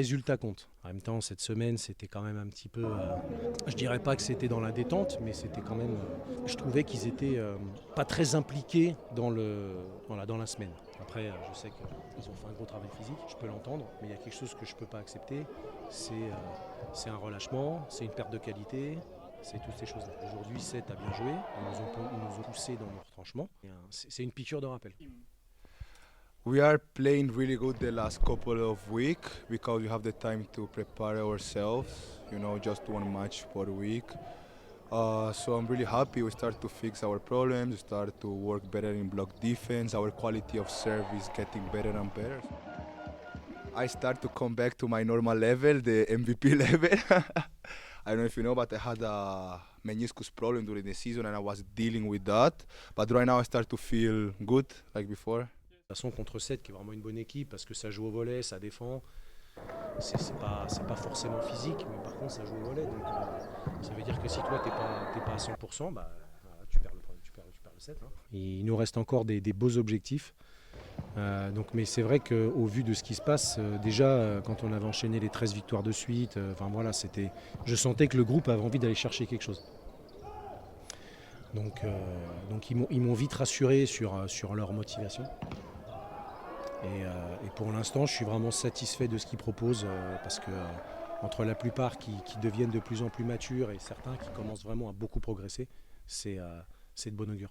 résultat compte. En même temps, cette semaine, c'était quand même un petit peu... je dirais pas que c'était dans la détente, mais c'était quand même... je trouvais qu'ils étaient pas très impliqués dans la semaine. Après, je sais qu'ils ont fait un gros travail physique, je peux l'entendre, mais il y a quelque chose que je peux pas accepter, c'est un relâchement, c'est une perte de qualité, c'est toutes ces choses-là. Aujourd'hui, 7 a bien joué, ils nous ont poussés dans nos retranchements. C'est une piqûre de rappel. We are playing really good the last couple of weeks because we have the time to prepare ourselves, just one match per week. So I'm really happy we start to fix our problems, we start to work better in block defense, our quality of serve is getting better and better. I start to come back to my normal level, the MVP level. I don't know if you know, but I had a meniscus problem during the season and I was dealing with that. But right now I start to feel good like before. De toute façon, contre 7, qui est vraiment une bonne équipe, parce que ça joue au volley, ça défend. C'est pas forcément physique, mais par contre, ça joue au volley. Donc, ça veut dire que si toi, t'es pas à 100%, voilà, tu perds le 7. Hein. Et il nous reste encore des beaux objectifs. Mais c'est vrai qu'au vu de ce qui se passe, déjà, quand on avait enchaîné les 13 victoires de suite, je sentais que le groupe avait envie d'aller chercher quelque chose. Donc ils m'ont vite rassuré sur leur motivation. Et pour l'instant, je suis vraiment satisfait de ce qu'ils proposent parce que entre la plupart qui deviennent de plus en plus matures et certains qui commencent vraiment à beaucoup progresser, c'est de bon augure.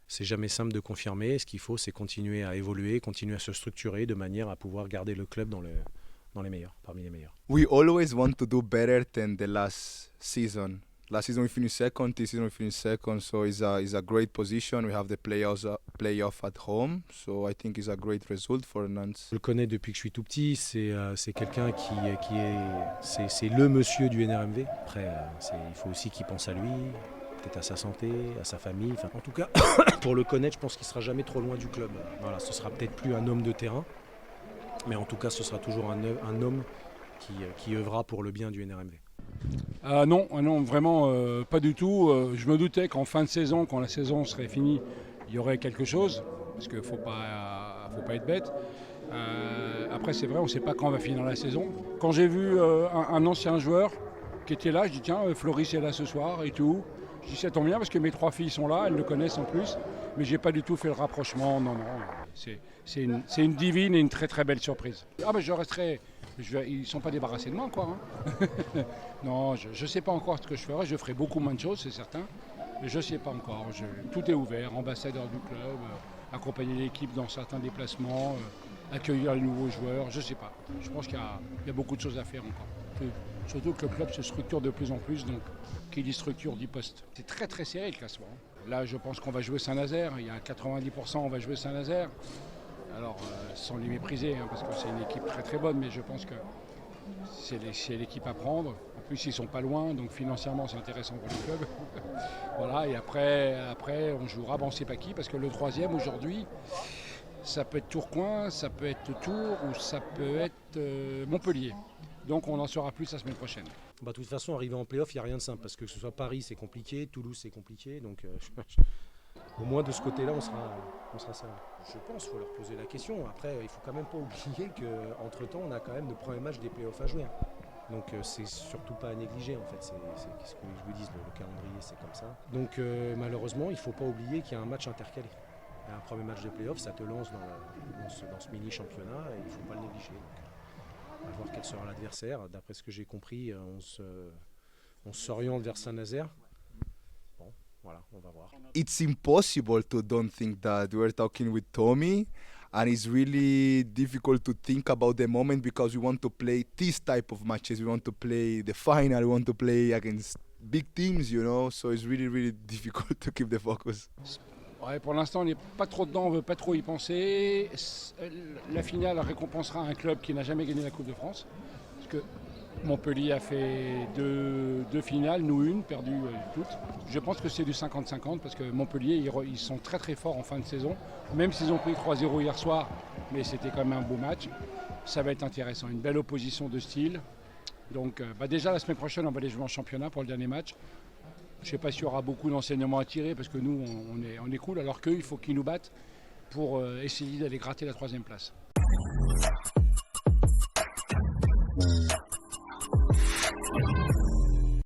C'est jamais simple de confirmer. Ce qu'il faut, c'est continuer à évoluer, continuer à se structurer de manière à pouvoir garder le club dans les meilleurs, parmi les meilleurs. We always want to do better than the last season. Last season we finished second, this season we finished second, so it's a great position. We have the playoff at home, so I think it's a great result for Nantes. Je le connais depuis que je suis tout petit, c'est quelqu'un c'est le monsieur du NRMV. Après, il faut aussi qu'il pense à lui, peut-être à sa santé, à sa famille. Enfin, en tout cas, pour le connaître, je pense qu'il ne sera jamais trop loin du club. Voilà, ce sera peut-être plus un homme de terrain, mais en tout cas, ce sera toujours un homme qui œuvrera pour le bien du NRMV. Non, vraiment pas du tout. Je me doutais qu'en fin de saison, quand la saison serait finie, il y aurait quelque chose, parce qu'il ne faut pas être bête. Après, c'est vrai, on ne sait pas quand on va finir la saison. Quand j'ai vu un ancien joueur qui était là, je dis tiens, Floris est là ce soir et tout. Je dis ça tombe bien parce que mes 3 filles sont là, elles le connaissent en plus, mais j'ai pas du tout fait le rapprochement. Non, c'est une divine et une très très belle surprise. Je resterai. Ils ne sont pas débarrassés de moi, quoi. Hein. Non, je ne sais pas encore ce que je ferai. Je ferai beaucoup moins de choses, c'est certain. Mais je ne sais pas encore. Tout est ouvert. Ambassadeur du club, accompagner l'équipe dans certains déplacements, accueillir les nouveaux joueurs. Je ne sais pas. Je pense qu'il y a beaucoup de choses à faire encore. Surtout que le club se structure de plus en plus. Donc, qui dit structure dit poste. C'est très très serré le classement. Là, je pense qu'on va jouer Saint-Nazaire. Il y a 90%, on va jouer Saint-Nazaire. Alors, sans les mépriser, parce que c'est une équipe très très bonne, mais je pense que c'est l'équipe à prendre. En plus, ils ne sont pas loin, donc financièrement, c'est intéressant pour le club. Voilà, et après, on jouera, on ne sait pas qui, parce que le 3e aujourd'hui, ça peut être Tourcoing, ça peut être Tours ou ça peut être Montpellier. Donc, on en saura plus la semaine prochaine. De toute façon, arriver en play-off, il n'y a rien de simple, parce que ce soit Paris, c'est compliqué, Toulouse, c'est compliqué, donc... Au moins de ce côté-là, on sera servi. Je pense qu'il faut leur poser la question. Après, il ne faut quand même pas oublier qu'entre-temps, on a quand même le premier match des playoffs à jouer. Donc c'est surtout pas à négliger en fait. C'est ce que je vous dis, le calendrier c'est comme ça. Donc malheureusement, il ne faut pas oublier qu'il y a un match intercalé. Un premier match de playoffs, ça te lance dans ce mini-championnat et il ne faut pas le négliger. Donc, on va voir quel sera l'adversaire. D'après ce que j'ai compris, on s'oriente vers Saint-Nazaire. Voilà, on va voir. It's impossible to don't think that. We were talking with Tommy, and it's really difficult to think about the moment because we want to play this type of matches. We want to play the final. We want to play against big teams, So it's really, really difficult to keep the focus. Ouais, pour l'instant, on n'est pas trop dedans, on ne veut pas trop y penser. La finale récompensera un club qui n'a jamais gagné la Coupe de France. Parce que Montpellier a fait deux finales, nous une, perdue toutes. Je pense que c'est du 50-50 parce que Montpellier, ils sont très très forts en fin de saison. Même s'ils ont pris 3-0 hier soir, mais c'était quand même un beau match. Ça va être intéressant, une belle opposition de style. Donc déjà la semaine prochaine, on va aller jouer en championnat pour le dernier match. Je ne sais pas s'il y aura beaucoup d'enseignements à tirer parce que nous, on est cool, alors qu'eux, il faut qu'ils nous battent pour essayer d'aller gratter la 3e place.